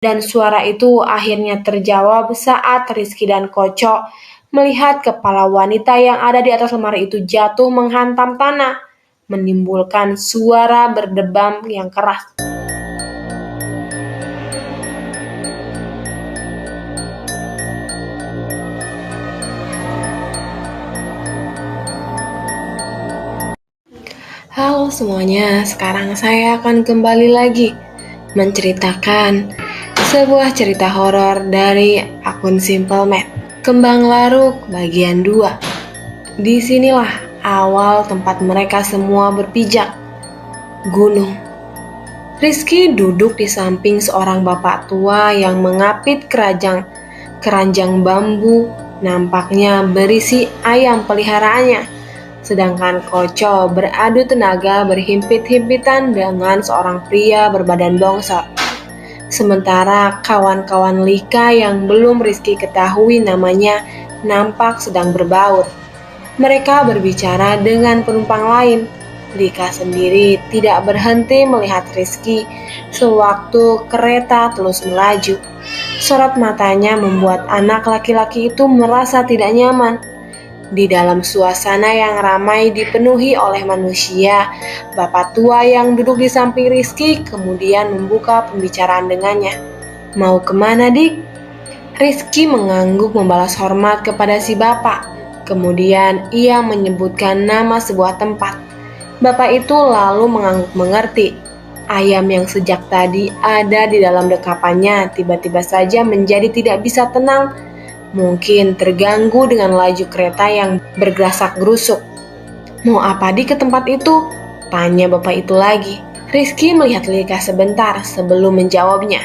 Dan suara itu akhirnya terjawab saat Rizky dan Koco melihat kepala wanita yang ada di atas lemari itu jatuh menghantam tanah, menimbulkan suara berdebam yang keras. Halo semuanya, sekarang saya akan kembali lagi menceritakan sebuah cerita horor dari akun Simple Math, Kembang Laruk bagian 2. Disinilah awal tempat mereka semua berpijak, gunung. Rizky duduk di samping seorang bapak tua yang mengapit keranjang bambu, nampaknya berisi ayam peliharaannya. Sedangkan Koco beradu tenaga berhimpit-himpitan dengan seorang pria berbadan bongsor. Sementara kawan-kawan Lika yang belum Rizky ketahui namanya nampak sedang berbaur. Mereka berbicara dengan penumpang lain. Lika sendiri tidak berhenti melihat Rizky sewaktu kereta terus melaju. Sorot matanya membuat anak laki-laki itu merasa tidak nyaman. Di dalam suasana yang ramai dipenuhi oleh manusia, bapak tua yang duduk di samping Rizky kemudian membuka pembicaraan dengannya. "Mau kemana, Dik?" Rizky mengangguk membalas hormat kepada si bapak. Kemudian ia menyebutkan nama sebuah tempat. Bapak itu lalu mengangguk mengerti. Ayam yang sejak tadi ada di dalam dekapannya tiba-tiba saja menjadi tidak bisa tenang. Mungkin terganggu dengan laju kereta yang bergerasak-gerusuk. "Mau apa di ke tempat itu?" tanya bapak itu lagi. Rizky melihat Lika sebentar sebelum menjawabnya.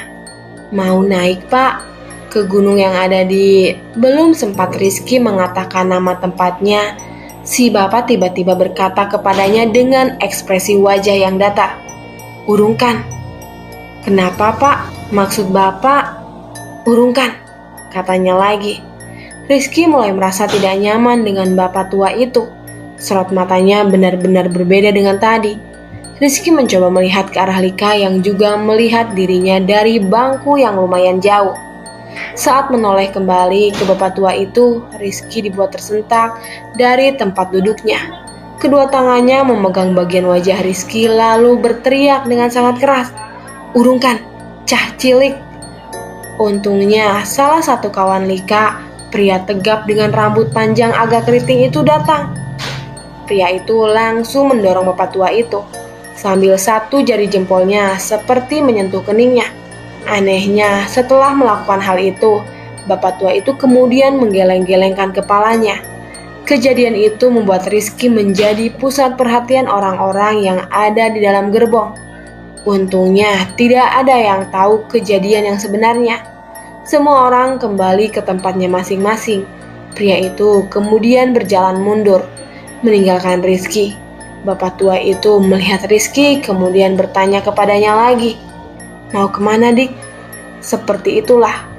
"Mau naik, Pak, ke gunung yang ada di..." Belum sempat Rizky mengatakan nama tempatnya, si bapak tiba-tiba berkata kepadanya dengan ekspresi wajah yang datar. "Urungkan." "Kenapa, Pak? Maksud Bapak?" "Urungkan," katanya lagi. Rizky mulai merasa tidak nyaman dengan bapak tua itu. Sorot matanya benar-benar berbeda dengan tadi. Rizky mencoba melihat ke arah Lika yang juga melihat dirinya dari bangku yang lumayan jauh. Saat menoleh kembali ke bapak tua itu, Rizky dibuat tersentak dari tempat duduknya. Kedua tangannya memegang bagian wajah Rizky lalu berteriak dengan sangat keras. "Urungkan, cah cilik." Untungnya salah satu kawan Lika, pria tegap dengan rambut panjang agak keriting itu datang. Pria itu langsung mendorong bapak tua itu, sambil satu jari jempolnya seperti menyentuh keningnya. Anehnya, setelah melakukan hal itu, bapak tua itu kemudian menggeleng-gelengkan kepalanya. Kejadian itu membuat Rizky menjadi pusat perhatian orang-orang yang ada di dalam gerbong. Untungnya tidak ada yang tahu kejadian yang sebenarnya. Semua orang kembali ke tempatnya masing-masing. Pria itu kemudian berjalan mundur, meninggalkan Rizky. Bapak tua itu melihat Rizky kemudian bertanya kepadanya lagi. "Mau kemana, Dik?" Seperti itulah.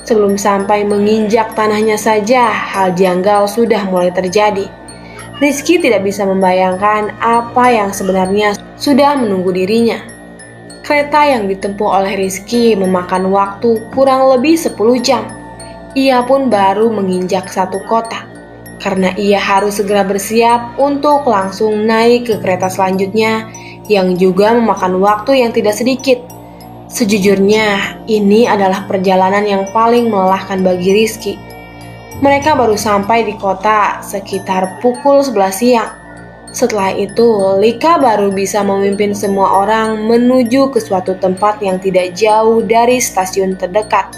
Sebelum sampai menginjak tanahnya saja, hal janggal sudah mulai terjadi. Rizky tidak bisa membayangkan apa yang sebenarnya sudah menunggu dirinya. Kereta yang ditempuh oleh Rizky memakan waktu kurang lebih 10 jam. Ia pun baru menginjak satu kota, karena ia harus segera bersiap untuk langsung naik ke kereta selanjutnya yang juga memakan waktu yang tidak sedikit. Sejujurnya, ini adalah perjalanan yang paling melelahkan bagi Rizky. Mereka baru sampai di kota sekitar pukul 11 siang. Setelah itu, Lika baru bisa memimpin semua orang menuju ke suatu tempat yang tidak jauh dari stasiun terdekat.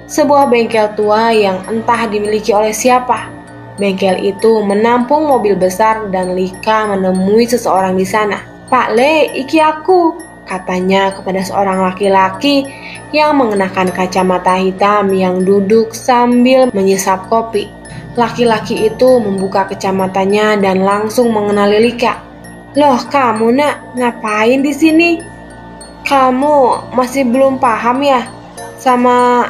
Sebuah bengkel tua yang entah dimiliki oleh siapa. Bengkel itu menampung mobil besar dan Lika menemui seseorang di sana. "Pak Le, iki aku," katanya kepada seorang laki-laki yang mengenakan kacamata hitam yang duduk sambil menyesap kopi. Laki-laki itu membuka kacamatanya dan langsung mengenali Lika. "Loh, kamu nak, ngapain di sini? Kamu masih belum paham ya sama..."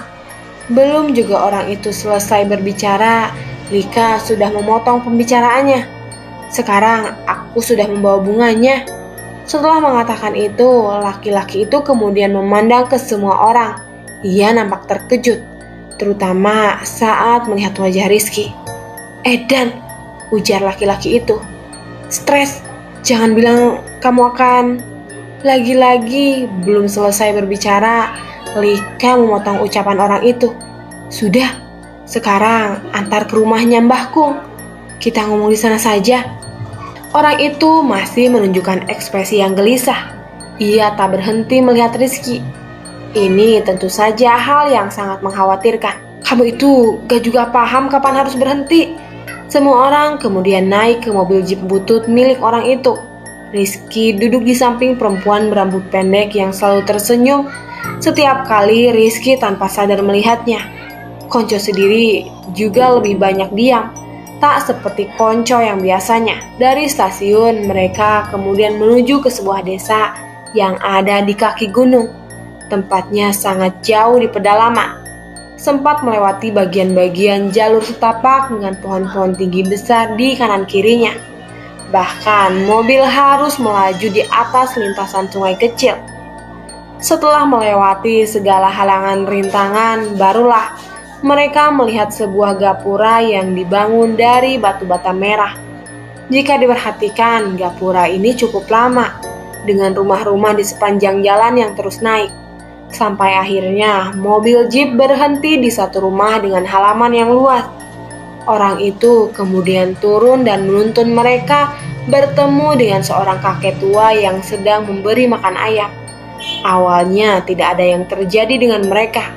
Belum juga orang itu selesai berbicara, Lika sudah memotong pembicaraannya. "Sekarang aku sudah membawa bunganya." Setelah mengatakan itu, laki-laki itu kemudian memandang ke semua orang Ia nampak terkejut, terutama saat melihat wajah Rizky. "Edan," ujar laki-laki itu. "Stres, jangan bilang kamu akan..." Lagi-lagi belum selesai berbicara, Lika memotong ucapan orang itu. "Sudah, sekarang antar ke rumahnya Mbah Kung. Kita ngomong di sana saja." Orang itu masih menunjukkan ekspresi yang gelisah. Ia tak berhenti melihat Rizky. Ini tentu saja hal yang sangat mengkhawatirkan. "Kamu itu gak juga paham kapan harus berhenti." Semua orang kemudian naik ke mobil jeep butut milik orang itu. Rizky duduk di samping perempuan berambut pendek yang selalu tersenyum setiap kali Rizky tanpa sadar melihatnya. Konco sendiri juga lebih banyak diam, tak seperti Konco yang biasanya. Dari stasiun, mereka kemudian menuju ke sebuah desa yang ada di kaki gunung. Tempatnya sangat jauh di pedalaman. Sempat melewati bagian-bagian jalur setapak dengan pohon-pohon tinggi besar di kanan kirinya. Bahkan mobil harus melaju di atas lintasan sungai kecil. Setelah melewati segala halangan rintangan, barulah mereka melihat sebuah gapura yang dibangun dari batu bata merah. Jika diperhatikan, gapura ini cukup lama, dengan rumah-rumah di sepanjang jalan yang terus naik. Sampai akhirnya mobil jeep berhenti di satu rumah dengan halaman yang luas. Orang itu kemudian turun dan menuntun mereka bertemu dengan seorang kakek tua yang sedang memberi makan ayam. Awalnya tidak ada yang terjadi dengan mereka.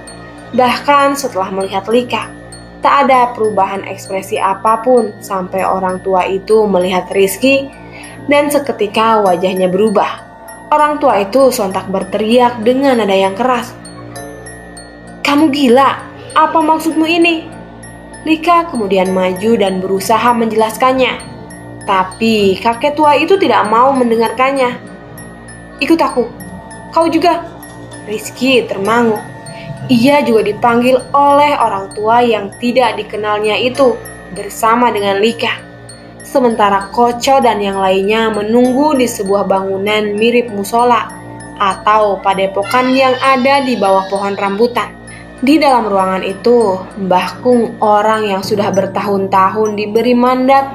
Bahkan setelah melihat Lika, tak ada perubahan ekspresi apapun sampai orang tua itu melihat Rizky dan seketika wajahnya berubah. Orang tua itu sontak berteriak dengan nada yang keras. "Kamu gila? Apa maksudmu ini?" Lika kemudian maju dan berusaha menjelaskannya. Tapi kakek tua itu tidak mau mendengarkannya. "Ikut aku." "Kau juga?" Rizky termangu. Ia juga dipanggil oleh orang tua yang tidak dikenalnya itu bersama dengan Lika. Sementara Koco dan yang lainnya menunggu di sebuah bangunan mirip musola atau padepokan yang ada di bawah pohon rambutan. Di dalam ruangan itu, Mbah Kung, orang yang sudah bertahun-tahun diberi mandat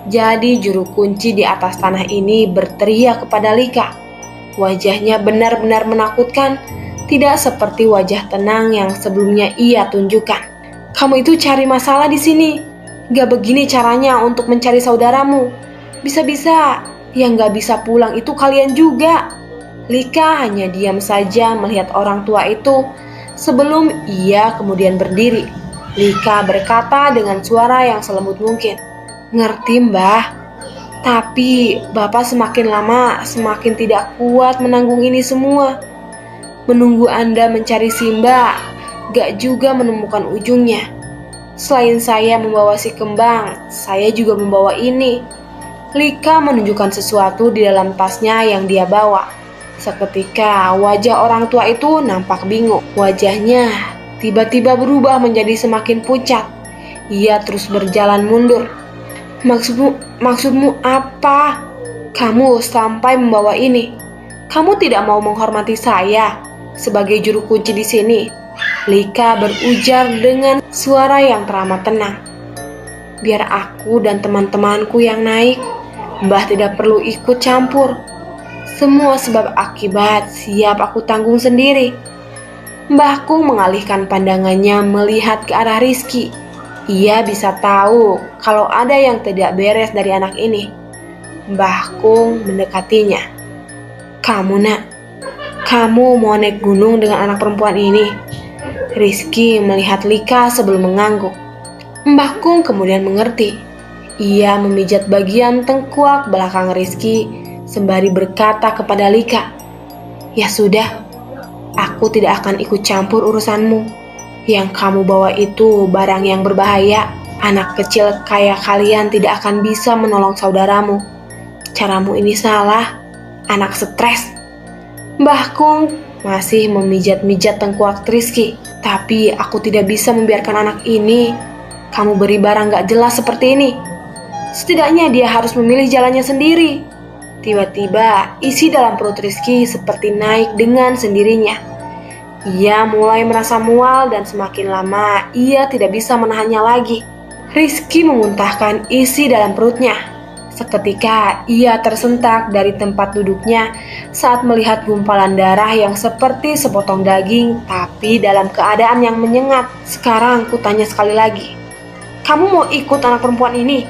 jadi juru kunci di atas tanah ini, berteriak kepada Lika. Wajahnya benar-benar menakutkan, tidak seperti wajah tenang yang sebelumnya ia tunjukkan. "Kamu itu cari masalah di sini. Gak begini caranya untuk mencari saudaramu. Bisa-bisa yang gak bisa pulang itu kalian juga." Lika hanya diam saja melihat orang tua itu sebelum ia kemudian berdiri. Lika berkata dengan suara yang selembut mungkin, "Ngerti, Mbah. Tapi Bapak semakin lama semakin tidak kuat menanggung ini semua. Menunggu Anda mencari Simba, gak juga menemukan ujungnya. Selain saya membawa si kembang, saya juga membawa ini." Lika menunjukkan sesuatu di dalam tasnya yang dia bawa. Seketika wajah orang tua itu nampak bingung. Wajahnya tiba-tiba berubah menjadi semakin pucat. Ia terus berjalan mundur. Maksudmu apa? Kamu sampai membawa ini? Kamu tidak mau menghormati saya sebagai juru kunci di sini?" Lika berujar dengan suara yang teramat tenang. "Biar aku dan teman-temanku yang naik. Mbah tidak perlu ikut campur. Semua sebab akibat siap aku tanggung sendiri." Mbah Kung mengalihkan pandangannya melihat ke arah Rizky. Ia bisa tahu kalau ada yang tidak beres dari anak ini. Mbah Kung mendekatinya. "Kamu nak, kamu mau naik gunung dengan anak perempuan ini?" Rizky melihat Lika sebelum mengangguk. Mbah Kung kemudian mengerti. Ia memijat bagian tengkuak belakang Rizky sembari berkata kepada Lika, "Ya sudah, aku tidak akan ikut campur urusanmu. Yang kamu bawa itu barang yang berbahaya. Anak kecil kayak kalian tidak akan bisa menolong saudaramu. Caramu ini salah, anak stres." Mbah Kung masih memijat-mijat tengkuak Rizky. "Tapi aku tidak bisa membiarkan anak ini kamu beri barang gak jelas seperti ini. Setidaknya dia harus memilih jalannya sendiri." Tiba-tiba isi dalam perut Rizky seperti naik dengan sendirinya. Ia mulai merasa mual dan semakin lama ia tidak bisa menahannya lagi. Rizky memuntahkan isi dalam perutnya. Seketika ia tersentak dari tempat duduknya saat melihat gumpalan darah yang seperti sepotong daging tapi dalam keadaan yang menyengat. Sekarang kutanya sekali lagi, kamu mau ikut anak perempuan ini?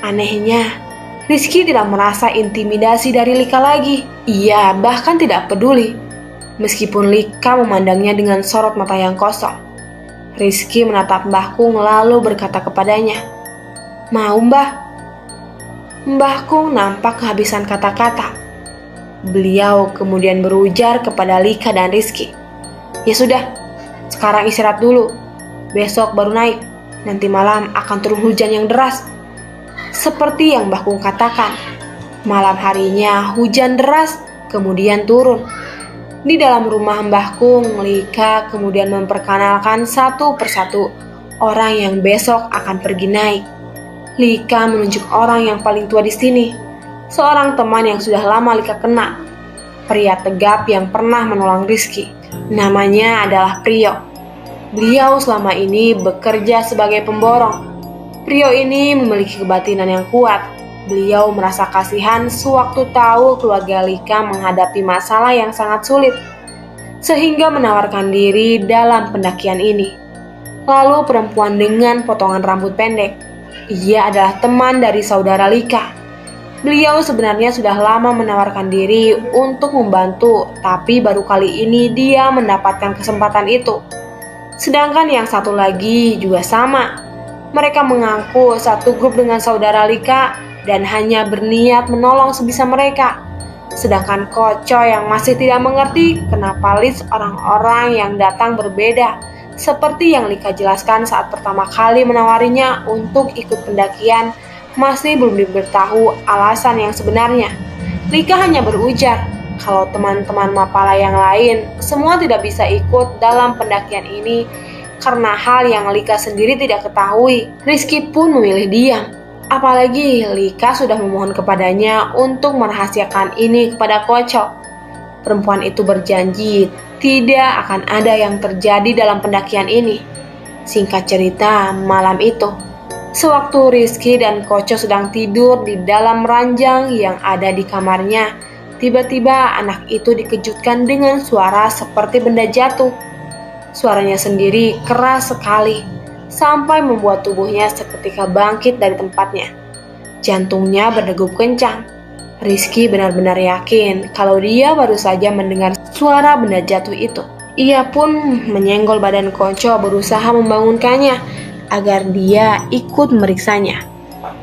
Anehnya, Rizky tidak merasa intimidasi dari Lika lagi. Ia bahkan tidak peduli. Meskipun Lika memandangnya dengan sorot mata yang kosong. Rizky menatap Mbah Kung lalu berkata kepadanya, "Mau Mbah?" Mbah Kung nampak kehabisan kata-kata. Beliau kemudian berujar kepada Lika dan Rizky, "Ya sudah, sekarang istirahat dulu. Besok baru naik. Nanti malam akan turun hujan yang deras." Seperti yang Mbah Kung katakan, malam harinya hujan deras kemudian turun. Di dalam rumah Mbah Kung, Lika kemudian memperkenalkan satu persatu orang yang besok akan pergi naik. Lika menunjuk orang yang paling tua di sini, seorang teman yang sudah lama Lika kenal, pria tegap yang pernah menolong Rizky. Namanya adalah Priyo. Beliau selama ini bekerja sebagai pemborong. Priyo ini memiliki kebatinan yang kuat. Beliau merasa kasihan sewaktu tahu keluarga Lika menghadapi masalah yang sangat sulit, sehingga menawarkan diri dalam pendakian ini. Lalu perempuan dengan potongan rambut pendek. Ia adalah teman dari saudara Lika. Beliau sebenarnya sudah lama menawarkan diri untuk membantu, tapi baru kali ini dia mendapatkan kesempatan itu. Sedangkan yang satu lagi juga sama. Mereka mengaku satu grup dengan saudara Lika dan hanya berniat menolong sebisa mereka. Sedangkan Koco yang masih tidak mengerti kenapa list orang-orang yang datang berbeda, seperti yang Lika jelaskan saat pertama kali menawarinya untuk ikut pendakian, masih belum diberitahu alasan yang sebenarnya. Lika hanya berujar kalau teman-teman Mapala yang lain semua tidak bisa ikut dalam pendakian ini karena hal yang Lika sendiri tidak ketahui. Rizky pun memilih diam. Apalagi Lika sudah memohon kepadanya untuk merahasiakan ini kepada Koco. Perempuan itu berjanji tidak akan ada yang terjadi dalam pendakian ini. Singkat cerita, malam itu, sewaktu Rizky dan Koco sedang tidur di dalam ranjang yang ada di kamarnya, tiba-tiba anak itu dikejutkan dengan suara seperti benda jatuh. Suaranya sendiri keras sekali, sampai membuat tubuhnya seketika bangkit dari tempatnya. Jantungnya berdegup kencang. Rizky benar-benar yakin kalau dia baru saja mendengar suara benda jatuh itu. Ia pun menyenggol badan Koco berusaha membangunkannya agar dia ikut meriksanya.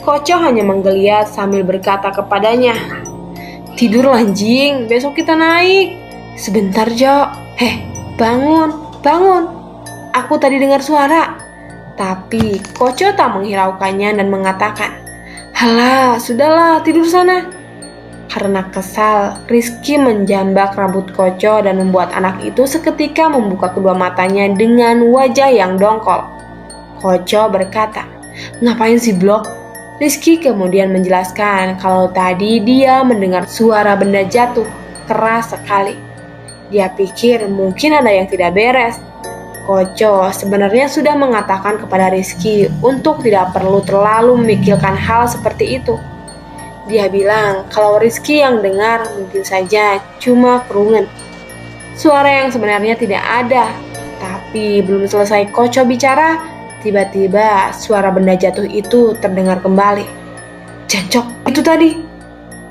Koco hanya menggeliat sambil berkata kepadanya, "Tidur anjing, besok kita naik." "Sebentar Jo, bangun. Aku tadi dengar suara." Tapi Koco tak menghiraukannya dan mengatakan, "Halah, sudahlah, tidur sana." Karena kesal, Rizky menjambak rambut Koco dan membuat anak itu seketika membuka kedua matanya dengan wajah yang dongkol. Koco berkata, "Ngapain sih Blok?" Rizky kemudian menjelaskan kalau tadi dia mendengar suara benda jatuh keras sekali. Dia pikir mungkin ada yang tidak beres. Koco sebenarnya sudah mengatakan kepada Rizky untuk tidak perlu terlalu memikirkan hal seperti itu. Dia bilang kalau Rizky yang dengar mungkin saja cuma kerungan. Suara yang sebenarnya tidak ada. Tapi belum selesai Koco bicara, tiba-tiba suara benda jatuh itu terdengar kembali. "Jancok, itu tadi."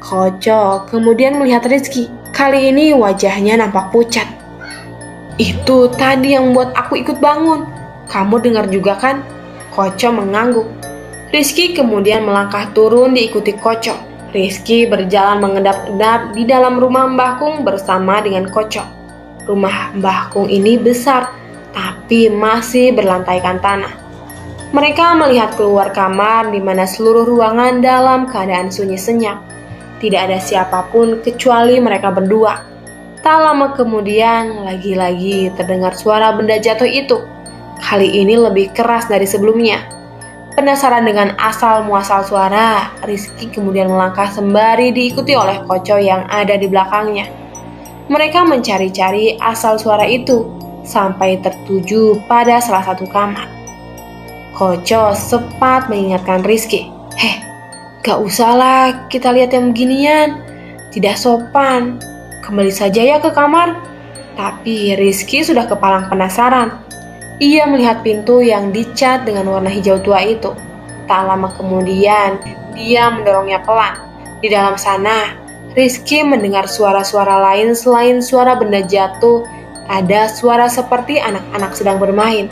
Koco kemudian melihat Rizky. Kali ini wajahnya nampak pucat. "Itu tadi yang membuat aku ikut bangun. Kamu dengar juga kan?" Koco mengangguk. Rizky kemudian melangkah turun diikuti Koco. Rizky berjalan mengendap-endap di dalam rumah Mbah Kung bersama dengan Koco. Rumah Mbah Kung ini besar, tapi masih berlantaikan tanah. Mereka melihat keluar kamar di mana seluruh ruangan dalam keadaan sunyi senyap. Tidak ada siapapun kecuali mereka berdua. Tak lama kemudian, lagi-lagi terdengar suara benda jatuh itu. Kali ini lebih keras dari sebelumnya. Penasaran dengan asal-muasal suara, Rizky kemudian melangkah sembari diikuti oleh Koco yang ada di belakangnya. Mereka mencari-cari asal suara itu. sampai tertuju pada salah satu kamar. Koco sempat mengingatkan Rizky, gak usahlah kita lihat yang beginian, tidak sopan, kembali saja ya ke kamar. Tapi Rizky sudah kepalang penasaran. Ia melihat pintu yang dicat dengan warna hijau tua itu. Tak lama kemudian, dia mendorongnya pelan. Di dalam sana, Rizky mendengar suara-suara lain selain suara benda jatuh. Ada suara seperti anak-anak sedang bermain.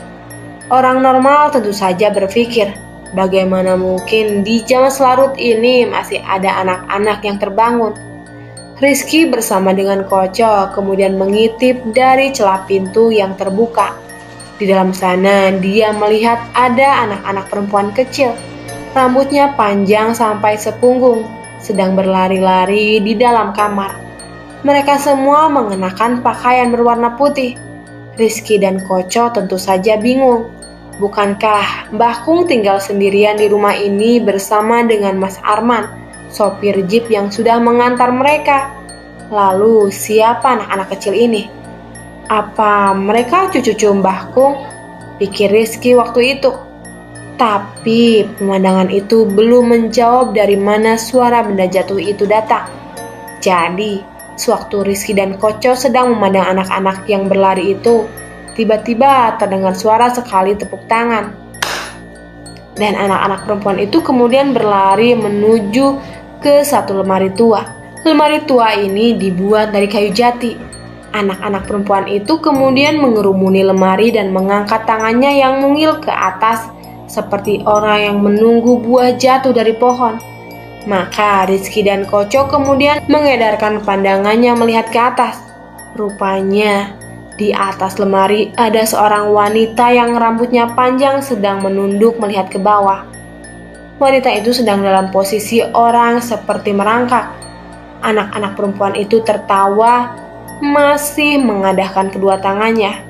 Orang normal tentu saja berpikir, bagaimana mungkin di jam selarut ini masih ada anak-anak yang terbangun. Rizky bersama dengan Koco kemudian mengintip dari celah pintu yang terbuka. Di dalam sana dia melihat ada anak-anak perempuan kecil, rambutnya panjang sampai sepunggung, sedang berlari-lari di dalam kamar. Mereka semua mengenakan pakaian berwarna putih. Rizky dan Koco tentu saja bingung. Bukankah Mbah Kung tinggal sendirian di rumah ini bersama dengan Mas Arman, sopir jeep yang sudah mengantar mereka? Lalu siapa anak-anak kecil ini? Apa mereka cucu-cucu Mbah Kung? Pikir Rizky waktu itu. Tapi pemandangan itu belum menjawab dari mana suara benda jatuh itu datang. Jadi, sewaktu Rizky dan Koco sedang memandang anak-anak yang berlari itu, tiba-tiba terdengar suara sekali tepuk tangan. Dan anak-anak perempuan itu kemudian berlari menuju ke satu lemari tua. Lemari tua ini dibuat dari kayu jati. Anak-anak perempuan itu kemudian mengerumuni lemari dan mengangkat tangannya yang mungil ke atas seperti orang yang menunggu buah jatuh dari pohon. Maka Rizky dan Koco kemudian mengedarkan pandangannya melihat ke atas. Rupanya di atas lemari ada seorang wanita yang rambutnya panjang sedang menunduk melihat ke bawah. Wanita itu sedang dalam posisi orang seperti merangkak. Anak-anak perempuan itu tertawa, masih mengadahkan kedua tangannya.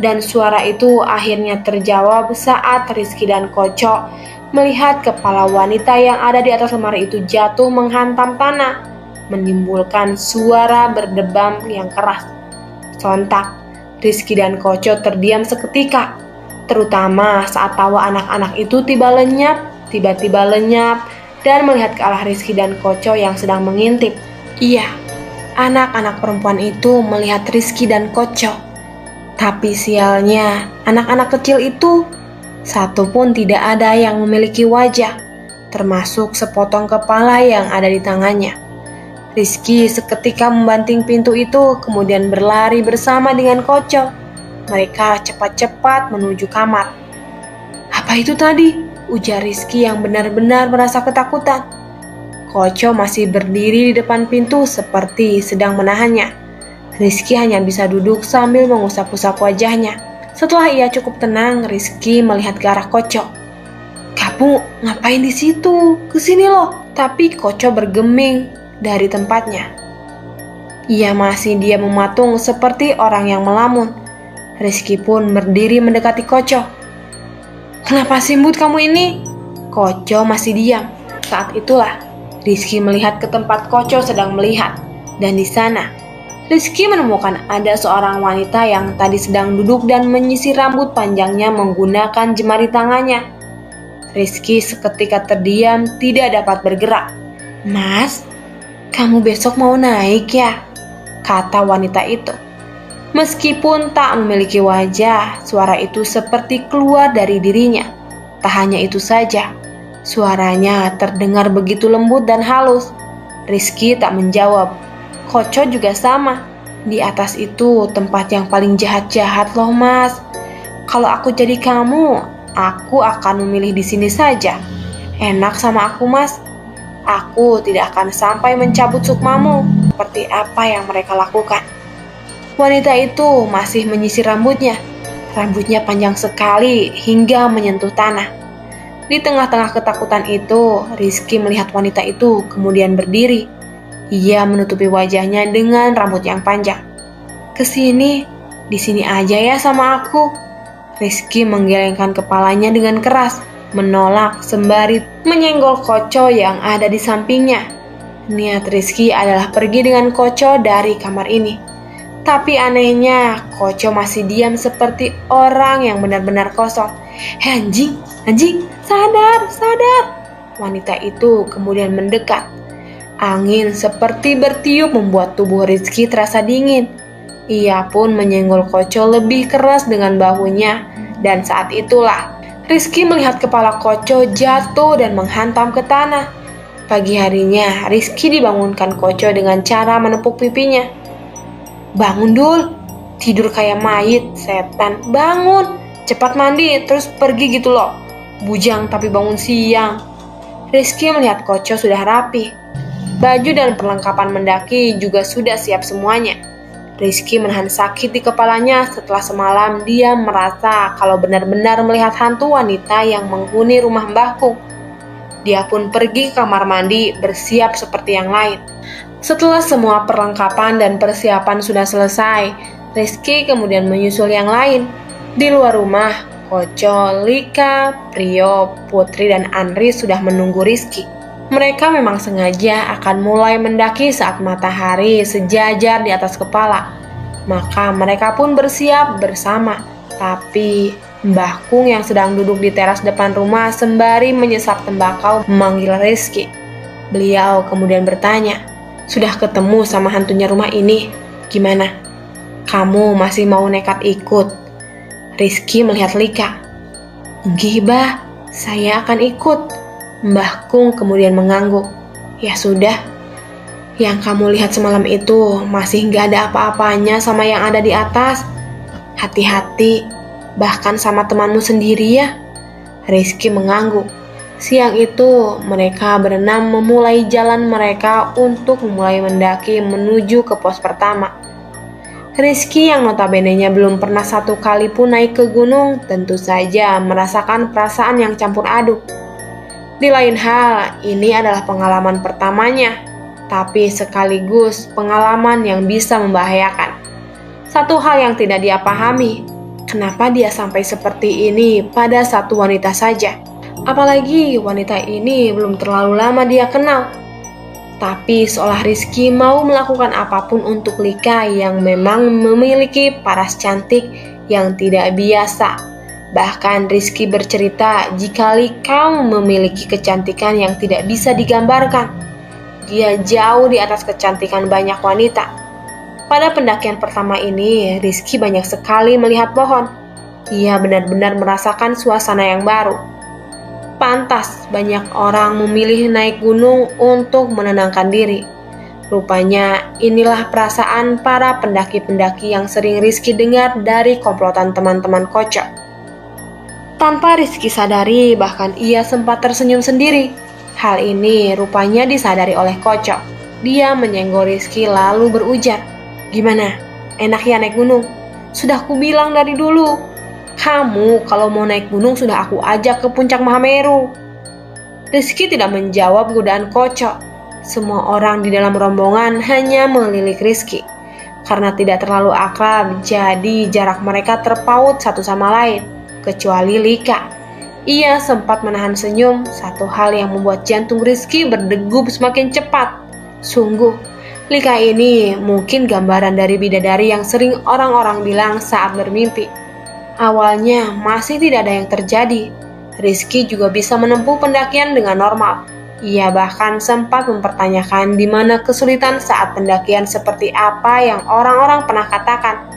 Dan suara itu akhirnya terjawab saat Rizky dan Koco melihat kepala wanita yang ada di atas lemari itu jatuh menghantam tanah, menimbulkan suara berdebam yang keras. Sontak, Rizky dan Koco terdiam seketika, terutama saat tawa anak-anak itu tiba-tiba lenyap dan melihat ke arah Rizky dan Koco yang sedang mengintip. Iya, anak-anak perempuan itu melihat Rizky dan Koco. Tapi sialnya, anak-anak kecil itu satu pun tidak ada yang memiliki wajah, termasuk sepotong kepala yang ada di tangannya. Rizky seketika membanting pintu itu, kemudian berlari bersama dengan Koco. Mereka cepat-cepat menuju kamar. Apa itu tadi? Ujar Rizky yang benar-benar merasa ketakutan. Koco masih berdiri di depan pintu seperti sedang menahannya. Rizky hanya bisa duduk sambil mengusap-usap wajahnya. Setelah ia cukup tenang, Rizky melihat ke arah Koco. "Kamu ngapain di situ? Kesini loh." Tapi Koco bergeming dari tempatnya. Ia masih diam mematung seperti orang yang melamun. Rizky pun berdiri mendekati Koco. "Kenapa simbut kamu ini?" Koco masih diam. Saat itulah Rizky melihat ke tempat Koco sedang melihat, dan di sana Rizky menemukan ada seorang wanita yang tadi sedang duduk dan menyisir rambut panjangnya menggunakan jemari tangannya. Rizky seketika terdiam, tidak dapat bergerak. "Mas, kamu besok mau naik ya?" kata wanita itu. Meskipun tak memiliki wajah, suara itu seperti keluar dari dirinya. Tak hanya itu saja, suaranya terdengar begitu lembut dan halus. Rizky tak menjawab. Koco juga sama. "Di atas itu tempat yang paling jahat-jahat loh mas. Kalau aku jadi kamu, aku akan memilih di sini saja. Enak sama aku mas. Aku tidak akan sampai mencabut sukmamu seperti apa yang mereka lakukan." Wanita itu masih menyisir rambutnya. Rambutnya panjang sekali hingga menyentuh tanah. Di tengah-tengah ketakutan itu, Rizky melihat wanita itu kemudian berdiri. Ia menutupi wajahnya dengan rambut yang panjang. "Kesini, di sini aja ya sama aku." Rizky menggelengkan kepalanya dengan keras, menolak sembari menyenggol Koco yang ada di sampingnya. Niat Rizky adalah pergi dengan Koco dari kamar ini. Tapi anehnya, Koco masih diam seperti orang yang benar-benar kosong. Hei anjing, anjing, sadar, sadar. Wanita itu kemudian mendekat. Angin seperti bertiup membuat tubuh Rizky terasa dingin. Ia pun menyenggol Koco lebih keras dengan bahunya. Dan saat itulah, Rizky melihat kepala Koco jatuh dan menghantam ke tanah. Pagi harinya, Rizky dibangunkan Koco dengan cara menepuk pipinya. Bangun Dul, tidur kayak mayit, setan, bangun, cepat mandi, terus pergi gitu loh. Bujang tapi bangun siang. Rizky melihat Koco sudah rapi. Baju dan perlengkapan mendaki juga sudah siap semuanya. Rizky menahan sakit di kepalanya setelah semalam dia merasa kalau benar-benar melihat hantu wanita yang menghuni rumah Mbah Kung. Dia pun pergi ke kamar mandi bersiap seperti yang lain. Setelah semua perlengkapan dan persiapan sudah selesai, Rizky kemudian menyusul yang lain. Di luar rumah, Koco, Lika, Prio, Putri, dan Andri sudah menunggu Rizky. Mereka memang sengaja akan mulai mendaki saat matahari sejajar di atas kepala. Maka mereka pun bersiap bersama. Tapi Mbah Kung yang sedang duduk di teras depan rumah sembari menyesap tembakau memanggil Rizky. Beliau kemudian bertanya, "Sudah ketemu sama hantunya rumah ini? Gimana? Kamu masih mau nekat ikut?" Rizky melihat Lika. "Nggih, Bah, saya akan ikut." Mbah Kung kemudian mengangguk. "Ya sudah, yang kamu lihat semalam itu masih nggak ada apa-apanya sama yang ada di atas. Hati-hati, bahkan sama temanmu sendiri ya." Rizky mengangguk. Siang itu, mereka berenam memulai jalan mereka untuk memulai mendaki menuju ke pos pertama. Rizky yang notabene-nya belum pernah satu kali pun naik ke gunung, tentu saja merasakan perasaan yang campur aduk. Di lain hal, ini adalah pengalaman pertamanya, tapi sekaligus pengalaman yang bisa membahayakan. Satu hal yang tidak dia pahami, kenapa dia sampai seperti ini pada satu wanita saja? Apalagi wanita ini belum terlalu lama dia kenal. Tapi seolah Rizky mau melakukan apapun untuk Lika yang memang memiliki paras cantik yang tidak biasa. Bahkan Rizky bercerita jika Lika memiliki kecantikan yang tidak bisa digambarkan. Dia jauh di atas kecantikan banyak wanita. Pada pendakian pertama ini, Rizky banyak sekali melihat pohon. Ia benar-benar merasakan suasana yang baru. Pantas banyak orang memilih naik gunung untuk menenangkan diri. Rupanya inilah perasaan para pendaki-pendaki yang sering Rizky dengar dari komplotan teman-teman Koco. Tanpa Rizky sadari, bahkan ia sempat tersenyum sendiri. Hal ini rupanya disadari oleh Koco. Dia menyenggol Rizky lalu berujar, "Gimana? Enak ya naik gunung? Sudah kubilang dari dulu. Kamu kalau mau naik gunung sudah aku ajak ke puncak Mahameru." Rizky tidak menjawab godaan Koco. Semua orang di dalam rombongan hanya melirik Rizky. Karena tidak terlalu akrab, jadi jarak mereka terpaut satu sama lain. Kecuali Lika. Ia sempat menahan senyum, satu hal yang membuat jantung Rizky berdegup semakin cepat. Sungguh, Lika ini mungkin gambaran dari bidadari yang sering orang-orang bilang saat bermimpi. Awalnya masih tidak ada yang terjadi. Rizky juga bisa menempuh pendakian dengan normal. Ia bahkan sempat mempertanyakan di mana kesulitan saat pendakian seperti apa yang orang-orang pernah katakan.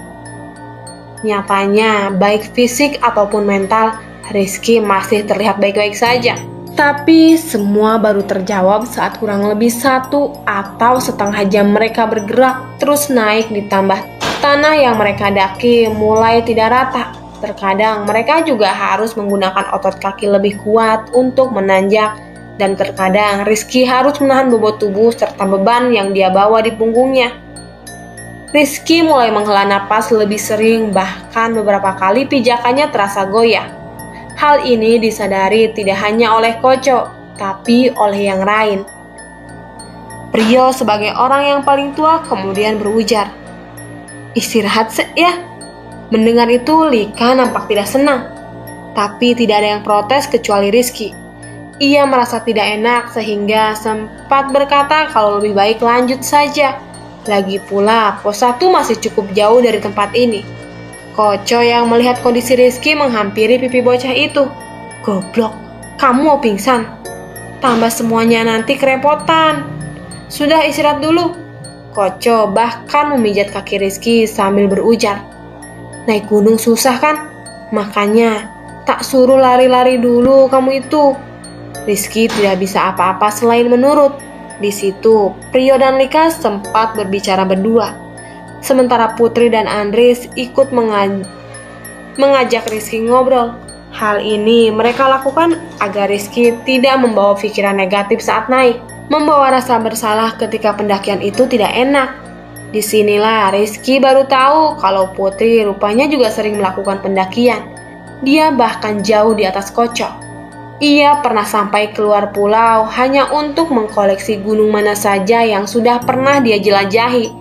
Nyatanya, baik fisik ataupun mental, Rizky masih terlihat baik-baik saja. Tapi semua baru terjawab saat kurang lebih 1,5 jam mereka bergerak terus naik, ditambah tanah yang mereka daki mulai tidak rata. Terkadang mereka juga harus menggunakan otot kaki lebih kuat untuk menanjak, dan terkadang Rizky harus menahan bobot tubuh serta beban yang dia bawa di punggungnya. Rizky mulai menghela napas lebih sering, bahkan beberapa kali pijakannya terasa goyah. Hal ini disadari tidak hanya oleh Koco, tapi oleh yang lain. Prio sebagai orang yang paling tua kemudian berujar, "Istirahat ya." Mendengar itu, Lika nampak tidak senang. Tapi tidak ada yang protes kecuali Rizky. Ia merasa tidak enak sehingga sempat berkata kalau lebih baik lanjut saja. Lagi pula, pos 1 masih cukup jauh dari tempat ini. Koco yang melihat kondisi Rizky menghampiri pipi bocah itu. Goblok, kamu mau pingsan? Tambah semuanya nanti kerepotan. Sudah istirahat dulu. Koco bahkan memijat kaki Rizky sambil berujar. Naik gunung susah kan? Makanya tak suruh lari-lari dulu kamu itu. Rizky tidak bisa apa-apa selain menurut. Di situ, Prio dan Lika sempat berbicara berdua. Sementara Putri dan Andris ikut mengajak Rizky ngobrol. Hal ini mereka lakukan agar Rizky tidak membawa pikiran negatif saat naik, membawa rasa bersalah ketika pendakian itu tidak enak. Disinilah Rizky baru tahu kalau Putri rupanya juga sering melakukan pendakian. Dia bahkan jauh di atas Koco. Ia pernah sampai keluar pulau hanya untuk mengkoleksi gunung mana saja yang sudah pernah dia jelajahi.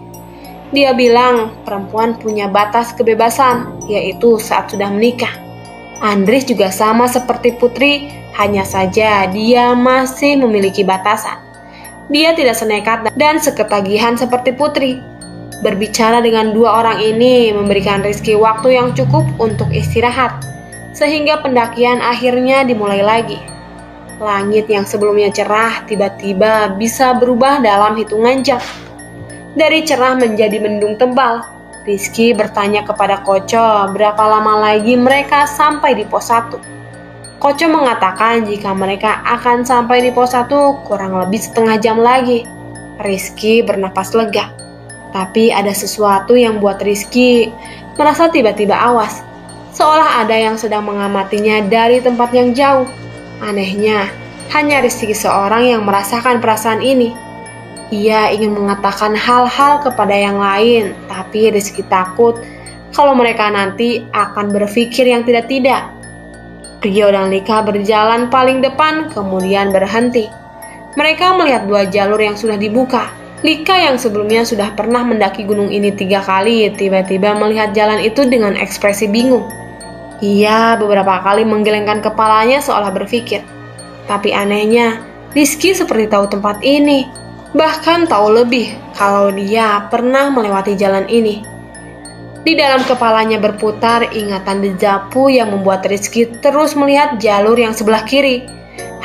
Dia bilang perempuan punya batas kebebasan, yaitu saat sudah menikah. Andris juga sama seperti Putri, hanya saja dia masih memiliki batasan. Dia tidak senekat dan seketagihan seperti Putri. Berbicara dengan dua orang ini memberikan Rizky waktu yang cukup untuk istirahat, sehingga pendakian akhirnya dimulai lagi. Langit yang sebelumnya cerah tiba-tiba bisa berubah dalam hitungan jam. Dari cerah menjadi mendung tebal. Rizky bertanya kepada Koco berapa lama lagi mereka sampai di pos 1. Koco mengatakan jika mereka akan sampai di pos 1 kurang lebih setengah jam lagi. Rizky bernapas lega. Tapi ada sesuatu yang buat Rizky merasa tiba-tiba awas. Seolah ada yang sedang mengamatinya dari tempat yang jauh. Anehnya, hanya Rizky seorang yang merasakan perasaan ini. Ia ingin mengatakan hal-hal kepada yang lain, tapi Rizky takut kalau mereka nanti akan berpikir yang tidak-tidak. Prio dan Lika berjalan paling depan, kemudian berhenti. Mereka melihat dua jalur yang sudah dibuka. Lika yang sebelumnya sudah pernah mendaki gunung ini 3 kali, tiba-tiba melihat jalan itu dengan ekspresi bingung. Ia beberapa kali menggelengkan kepalanya seolah berpikir. Tapi anehnya, Rizky seperti tahu tempat ini. Bahkan tahu lebih kalau dia pernah melewati jalan ini. Di dalam kepalanya berputar ingatan dejavu yang membuat Rizky terus melihat jalur yang sebelah kiri.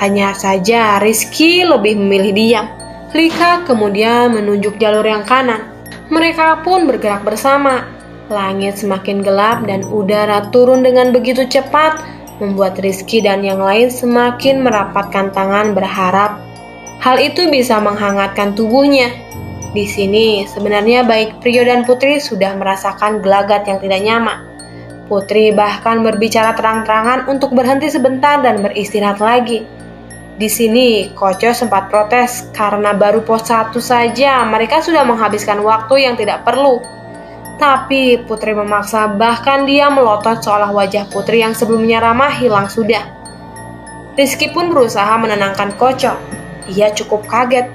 Hanya saja Rizky lebih memilih diam. Lika kemudian menunjuk jalur yang kanan. Mereka pun bergerak bersama. Langit semakin gelap dan udara turun dengan begitu cepat, membuat Rizky dan yang lain semakin merapatkan tangan berharap hal itu bisa menghangatkan tubuhnya. Di sini sebenarnya baik Prio dan Putri sudah merasakan gelagat yang tidak nyaman. Putri bahkan berbicara terang-terangan untuk berhenti sebentar dan beristirahat lagi. Di sini Koco sempat protes karena baru pos 1 saja mereka sudah menghabiskan waktu yang tidak perlu. Tapi Putri memaksa, bahkan dia melotot seolah wajah Putri yang sebelumnya ramah hilang sudah. Rizky pun berusaha menenangkan Koco. Ia cukup kaget.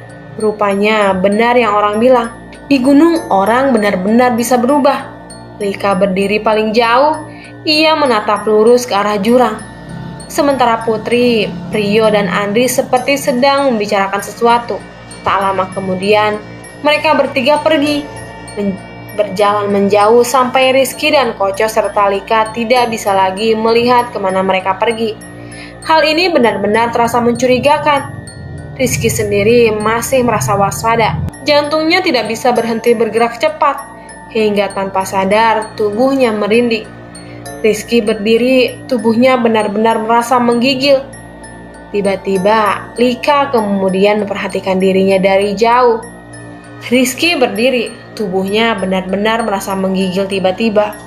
Rupanya benar yang orang bilang. Di gunung orang benar-benar bisa berubah. Lika berdiri paling jauh. Ia menatap lurus ke arah jurang. Sementara Putri, Prio, dan Andri seperti sedang membicarakan sesuatu. Tak lama kemudian, mereka bertiga pergi. Berjalan menjauh sampai Rizky dan Koco serta Lika tidak bisa lagi melihat kemana mereka pergi. Hal ini benar-benar terasa mencurigakan. Rizky sendiri masih merasa waspada. Jantungnya tidak bisa berhenti bergerak cepat, hingga tanpa sadar tubuhnya merinding. Rizky berdiri, tubuhnya benar-benar merasa menggigil. Tiba-tiba, Lika kemudian memperhatikan dirinya dari jauh. Rizky berdiri, tubuhnya benar-benar merasa menggigil tiba-tiba.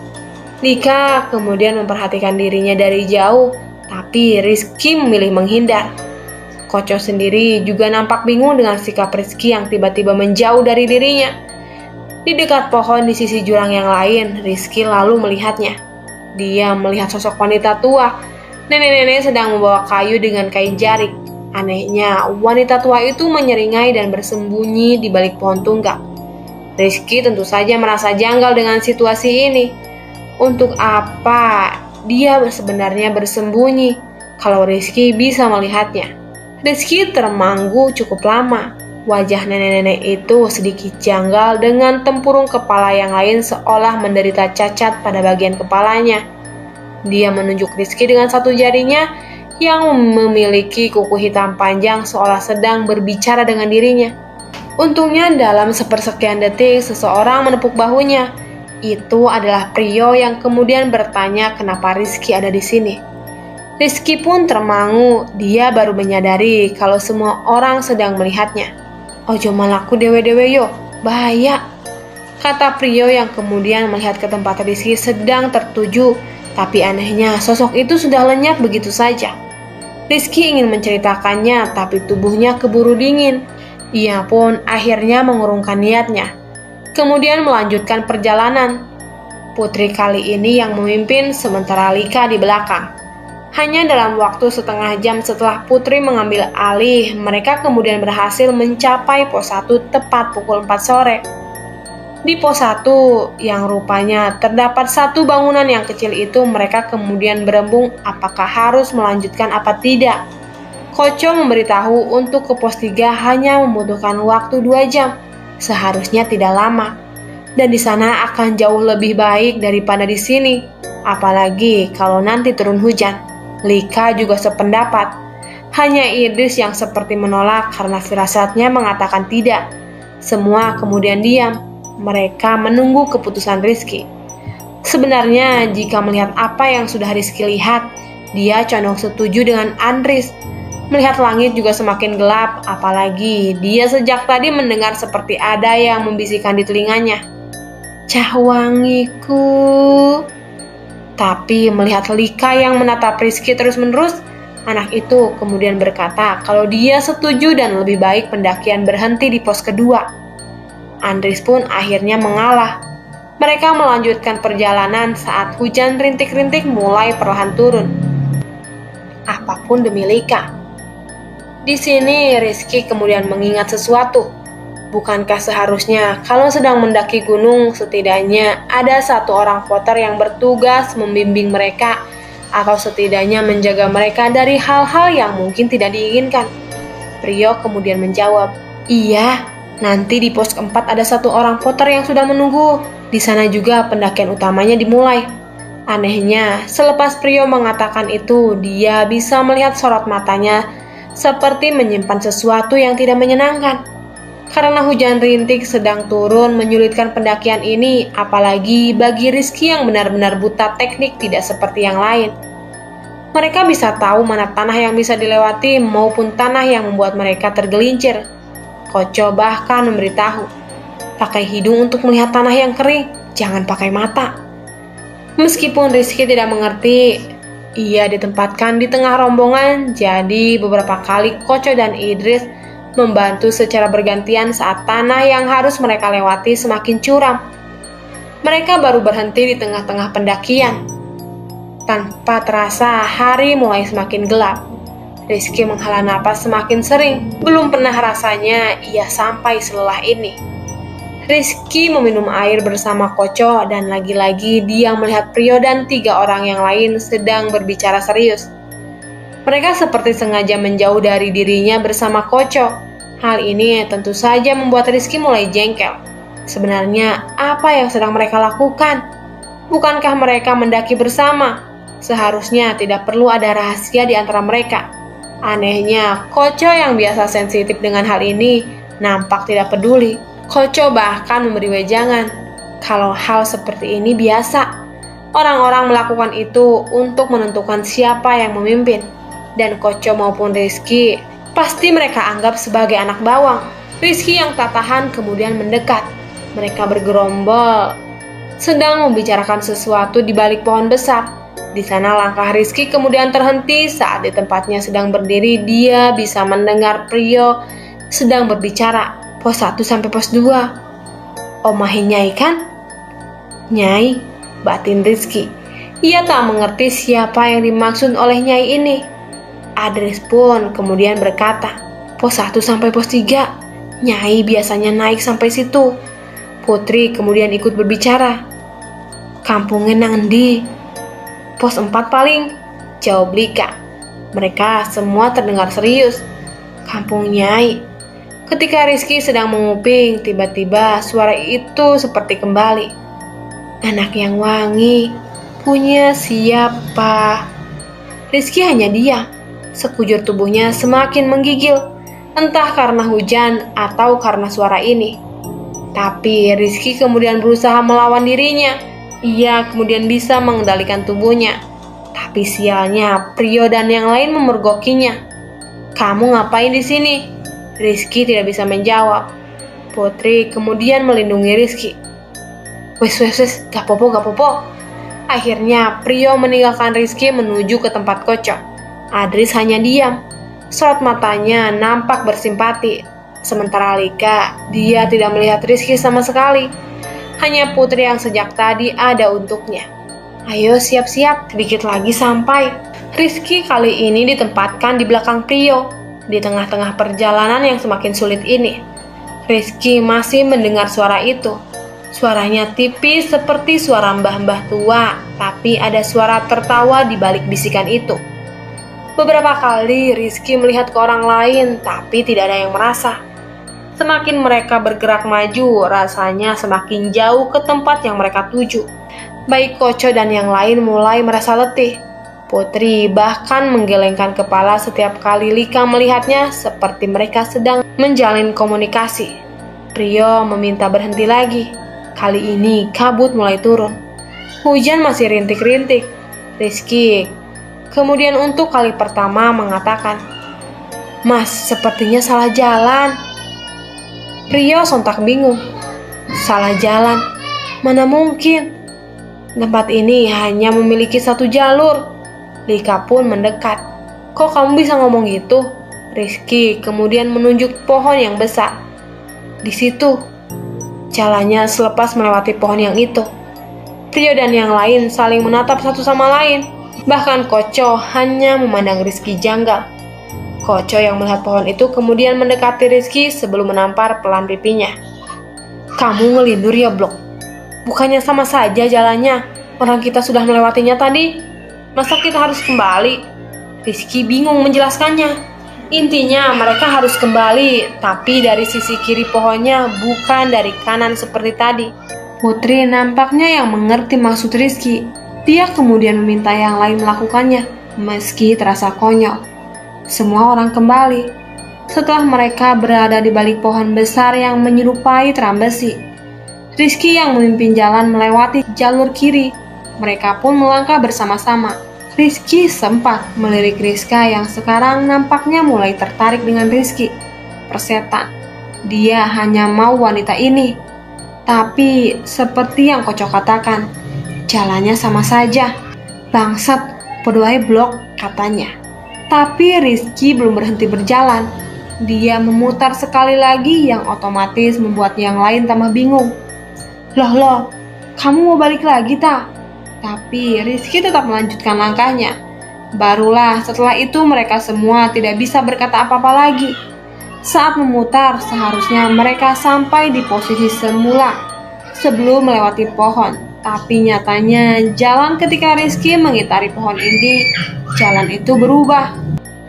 Lika kemudian memperhatikan dirinya dari jauh, tapi Rizky memilih menghindar. Koco sendiri juga nampak bingung dengan sikap Rizky yang tiba-tiba menjauh dari dirinya. Di dekat pohon di sisi jurang yang lain, Rizky lalu melihatnya. Dia melihat sosok wanita tua. Nenek-nenek sedang membawa kayu dengan kain jarik. Anehnya, wanita tua itu menyeringai dan bersembunyi di balik pohon tunggal. Rizky tentu saja merasa janggal dengan situasi ini. Untuk apa dia sebenarnya bersembunyi kalau Rizky bisa melihatnya? Rizky termanggu cukup lama. Wajah nenek-nenek itu sedikit janggal dengan tempurung kepala yang lain seolah menderita cacat pada bagian kepalanya. Dia menunjuk Rizky dengan satu jarinya yang memiliki kuku hitam panjang seolah sedang berbicara dengan dirinya. Untungnya dalam sepersekian detik seseorang menepuk bahunya. Itu adalah Prio yang kemudian bertanya kenapa Rizky ada di sini. Rizky pun termangu, dia baru menyadari kalau semua orang sedang melihatnya. "Ojo malaku dewe-dewe yo, bahaya," kata Prio yang kemudian melihat ke tempat Rizky sedang tertuju. Tapi anehnya sosok itu sudah lenyap begitu saja. Rizky ingin menceritakannya tapi tubuhnya keburu dingin. Ia pun akhirnya mengurungkan niatnya. Kemudian melanjutkan perjalanan. Putri kali ini yang memimpin sementara Lika di belakang. Hanya dalam waktu setengah jam setelah Putri mengambil alih, mereka kemudian berhasil mencapai pos 1 tepat pukul 4 sore. Di pos 1 yang rupanya terdapat satu bangunan yang kecil itu, mereka kemudian berembung apakah harus melanjutkan apa tidak. Koco memberitahu untuk ke pos 3 hanya membutuhkan waktu 2 jam, seharusnya tidak lama. Dan di sana akan jauh lebih baik daripada di sini, apalagi kalau nanti turun hujan. Lika juga sependapat. Hanya Idris yang seperti menolak karena firasatnya mengatakan tidak. Semua kemudian diam. Mereka menunggu keputusan Rizky. Sebenarnya jika melihat apa yang sudah Rizky lihat, dia condong setuju dengan Andris. Melihat langit juga semakin gelap, apalagi dia sejak tadi mendengar seperti ada yang membisikkan di telinganya. "Cahwangiku." Tapi melihat Lika yang menatap Rizky terus-menerus, anak itu kemudian berkata kalau dia setuju dan lebih baik pendakian berhenti di pos kedua. Andris pun akhirnya mengalah. Mereka melanjutkan perjalanan saat hujan rintik-rintik mulai perlahan turun. Apapun demi Lika. Di sini Rizky kemudian mengingat sesuatu. Bukankah seharusnya kalau sedang mendaki gunung setidaknya ada satu orang porter yang bertugas membimbing mereka atau setidaknya menjaga mereka dari hal-hal yang mungkin tidak diinginkan? Prio kemudian menjawab, "Iya, nanti di pos 4 ada satu orang porter yang sudah menunggu. Di sana juga pendakian utamanya dimulai." Anehnya, selepas Prio mengatakan itu, dia bisa melihat sorot matanya seperti menyimpan sesuatu yang tidak menyenangkan. Karena hujan rintik sedang turun menyulitkan pendakian ini, apalagi bagi Rizky yang benar-benar buta teknik tidak seperti yang lain. Mereka bisa tahu mana tanah yang bisa dilewati maupun tanah yang membuat mereka tergelincir. Koco bahkan memberitahu, pakai hidung untuk melihat tanah yang kering, jangan pakai mata. Meskipun Rizky tidak mengerti, ia ditempatkan di tengah rombongan, jadi beberapa kali Koco dan Idris membantu secara bergantian saat tanah yang harus mereka lewati semakin curam. Mereka baru berhenti di tengah-tengah pendakian. Tanpa terasa hari mulai semakin gelap. Rizky menghela napas semakin sering. Belum pernah rasanya ia sampai selelah ini. Rizky meminum air bersama Koco dan lagi-lagi dia melihat Prio dan 3 orang yang lain sedang berbicara serius. Mereka seperti sengaja menjauh dari dirinya bersama Koco. Hal ini tentu saja membuat Rizky mulai jengkel. Sebenarnya apa yang sedang mereka lakukan? Bukankah mereka mendaki bersama? Seharusnya tidak perlu ada rahasia di antara mereka. Anehnya, Koco yang biasa sensitif dengan hal ini nampak tidak peduli. Koco bahkan memberi wejangan. Kalau hal seperti ini biasa. Orang-orang melakukan itu untuk menentukan siapa yang memimpin. Dan Koco maupun Rizky pasti mereka anggap sebagai anak bawang. Rizky yang tak tahan kemudian mendekat. Mereka bergerombol, sedang membicarakan sesuatu di balik pohon besar. Di sana langkah Rizky kemudian terhenti saat di tempatnya sedang berdiri dia bisa mendengar Prio sedang berbicara. Pos 1 sampai pos 2. "Omahe Nyai kan?" "Nyai," batin Rizky. Ia tak mengerti siapa yang dimaksud oleh Nyai ini. Adris pun kemudian berkata, "Pos 1 sampai pos 3. Nyai biasanya naik sampai situ." Putri kemudian ikut berbicara. "Kampungnya nang endi?" "Pos 4 paling," jawab Lika. Mereka semua terdengar serius. "Kampung Nyai." Ketika Rizky sedang menguping, tiba-tiba suara itu seperti kembali. Anak yang wangi, punya siapa? Rizky hanya diam. Sekujur tubuhnya semakin menggigil, entah karena hujan atau karena suara ini. Tapi Rizky kemudian berusaha melawan dirinya. Ia kemudian bisa mengendalikan tubuhnya. Tapi sialnya, Prio dan yang lain memergokinya. "Kamu ngapain di sini?" Rizky tidak bisa menjawab. Putri kemudian melindungi Rizky. Wes, gak popo. Akhirnya Prio meninggalkan Rizky menuju ke tempat Koco. Adris hanya diam. Sorot matanya nampak bersimpati. Sementara Lika, dia tidak melihat Rizky sama sekali. Hanya Putri yang sejak tadi ada untuknya. Ayo siap-siap, sedikit lagi sampai. Rizky kali ini ditempatkan di belakang Prio. Di tengah-tengah perjalanan yang semakin sulit ini, Rizky masih mendengar suara itu. Suaranya tipis seperti suara mbah-mbah tua, tapi ada suara tertawa di balik bisikan itu. Beberapa kali Rizky melihat ke orang lain, tapi tidak ada yang merasa. Semakin mereka bergerak maju, rasanya semakin jauh ke tempat yang mereka tuju. Baik Koco dan yang lain mulai merasa letih. Putri bahkan menggelengkan kepala setiap kali Lika melihatnya, seperti mereka sedang menjalin komunikasi. Prio meminta berhenti lagi. Kali ini kabut mulai turun. Hujan masih rintik-rintik. Rizky kemudian untuk kali pertama mengatakan, "Mas, sepertinya salah jalan." Prio sontak bingung. Salah jalan? Mana mungkin? Tempat ini hanya memiliki satu jalur. Lika pun mendekat. "Kok kamu bisa ngomong gitu?" Rizky kemudian menunjuk pohon yang besar. Di situ. Jalannya selepas melewati pohon yang itu. Prio dan yang lain saling menatap satu sama lain. Bahkan Koco hanya memandang Rizky janggal. Koco yang melihat pohon itu kemudian mendekati Rizky sebelum menampar pelan pipinya. "Kamu ngelindur ya, Blok? Bukannya sama saja jalannya? Orang kita sudah melewatinya tadi. Masa kita harus kembali?" Rizky bingung menjelaskannya. Intinya mereka harus kembali, tapi dari sisi kiri pohonnya, bukan dari kanan seperti tadi. Putri nampaknya yang mengerti maksud Rizky. Dia kemudian meminta yang lain melakukannya, meski terasa konyol. Semua orang kembali. Setelah mereka berada di balik pohon besar yang menyerupai teram besi, Rizky yang memimpin jalan melewati jalur kiri. Mereka pun melangkah bersama-sama. Rizky sempat melirik Rizka yang sekarang nampaknya mulai tertarik dengan Rizky. Persetan, dia hanya mau wanita ini. Tapi seperti yang Koco katakan, jalannya sama saja. "Bangsat, podoai Blok," katanya. Tapi Rizky belum berhenti berjalan. Dia memutar sekali lagi yang otomatis membuat yang lain tambah bingung. Loh, kamu mau balik lagi tak? Tapi Rizky tetap melanjutkan langkahnya. Barulah setelah itu mereka semua tidak bisa berkata apa-apa lagi. Saat memutar, seharusnya mereka sampai di posisi semula sebelum melewati pohon. Tapi nyatanya jalan ketika Rizky mengitari pohon ini, jalan itu berubah.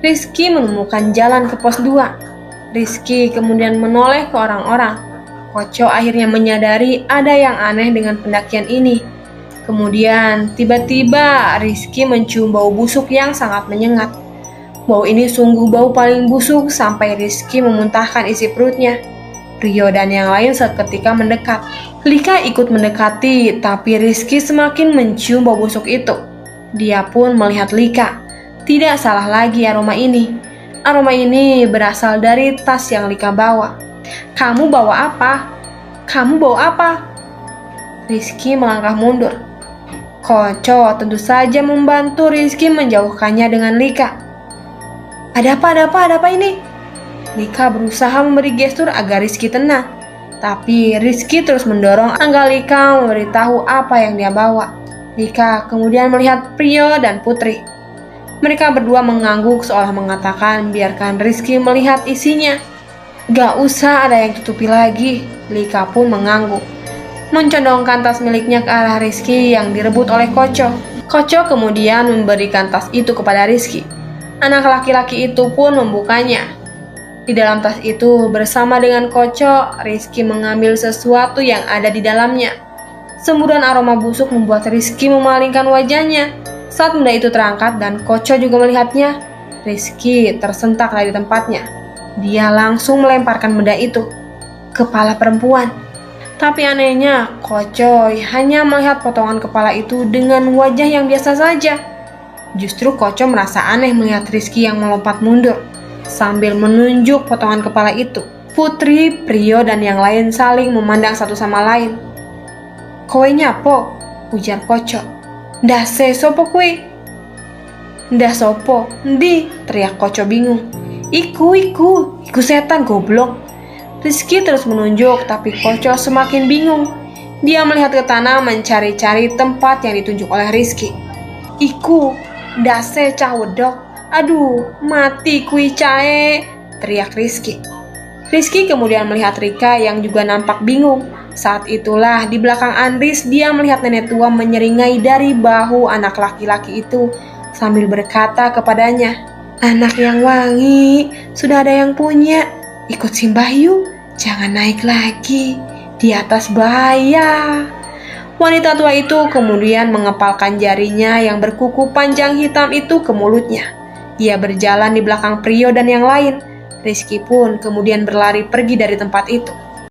Rizky menemukan jalan ke pos 2. Rizky kemudian menoleh ke orang-orang. Koco akhirnya menyadari ada yang aneh dengan pendakian ini. Kemudian tiba-tiba Rizky mencium bau busuk yang sangat menyengat. Bau ini sungguh bau paling busuk sampai Rizky memuntahkan isi perutnya. Prio dan yang lain seketika mendekat. Lika ikut mendekati, tapi Rizky semakin mencium bau busuk itu. Dia pun melihat Lika. Tidak salah lagi aroma ini. Aroma ini berasal dari tas yang Lika bawa. "Kamu bawa apa? Kamu bawa apa?" Rizky melangkah mundur. Koco tentu saja membantu Rizky menjauhkannya dengan Lika. Ada apa ini?" Lika berusaha memberi gestur agar Rizky tenang. Tapi Rizky terus mendorong agar Lika memberitahu apa yang dia bawa. Lika kemudian melihat Prio dan Putri. Mereka berdua mengangguk seolah mengatakan biarkan Rizky melihat isinya. "Gak usah ada yang tutupi lagi." Lika pun mengangguk, mencondongkan tas miliknya ke arah Rizky yang direbut oleh Koco. Koco kemudian memberikan tas itu kepada Rizky. Anak laki-laki itu pun membukanya. Di dalam tas itu, bersama dengan Koco, Rizky mengambil sesuatu yang ada di dalamnya. Semburan aroma busuk membuat Rizky memalingkan wajahnya. Saat benda itu terangkat dan Koco juga melihatnya, Rizky tersentak dari tempatnya. Dia langsung melemparkan benda itu. Kepala perempuan. Tapi anehnya, Kocoy hanya melihat potongan kepala itu dengan wajah yang biasa saja. Justru Koco merasa aneh melihat Rizky yang melompat mundur sambil menunjuk potongan kepala itu. Putri, Prio, dan yang lain saling memandang satu sama lain. "Kowe nyapo?" ujar Koco. "Ndah se sopo kue?" "Ndah sopo? Ndi?" teriak Koco bingung. Iku setan goblok." Rizky terus menunjuk, tapi Koco semakin bingung. Dia melihat ke tanah mencari-cari tempat yang ditunjuk oleh Rizky. "Iku, ndah se cah wedok. Aduh, mati kui cae," teriak Rizky. Rizky kemudian melihat Rika yang juga nampak bingung. Saat itulah di belakang Andris dia melihat nenek tua menyeringai dari bahu anak laki-laki itu sambil berkata kepadanya, "Anak yang wangi, sudah ada yang punya. Ikut Simbah yuk, jangan naik lagi. Di atas bahaya." Wanita tua itu kemudian mengepalkan jarinya yang berkuku panjang hitam itu ke mulutnya. Ia berjalan di belakang Prio dan yang lain. Rizky pun kemudian berlari pergi dari tempat itu.